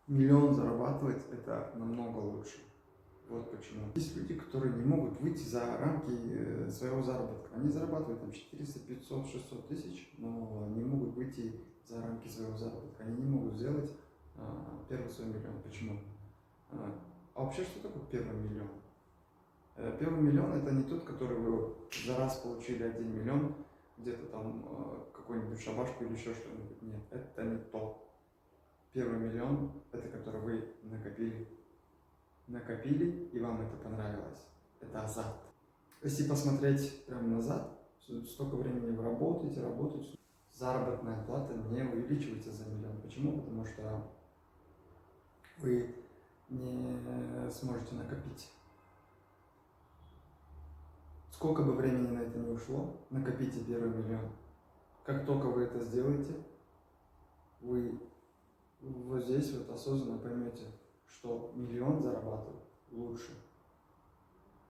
Миллион зарабатывать – это намного лучше. Вот почему. Есть люди, которые не могут выйти за рамки своего заработка. Они зарабатывают там 400, 500, 600 тысяч, но не могут выйти за рамки своего заработка. Они не могут сделать первый свой миллион. Почему? А вообще, что такое первый миллион? Первый миллион – это не тот, который вы за раз получили 1 миллион, где-то там какую-нибудь шабашку или еще что-нибудь. Нет, это не то. Первый миллион – это который вы накопили, и вам это понравилось. Это азарт. Если посмотреть прямо назад, столько времени вы работаете, заработная плата не увеличивается за миллион. Почему? Потому что вы не сможете накопить. Сколько бы времени на это не ушло, накопите первый миллион. Как только вы это сделаете, вы вот здесь вот осознанно поймете, что миллион зарабатывать лучше,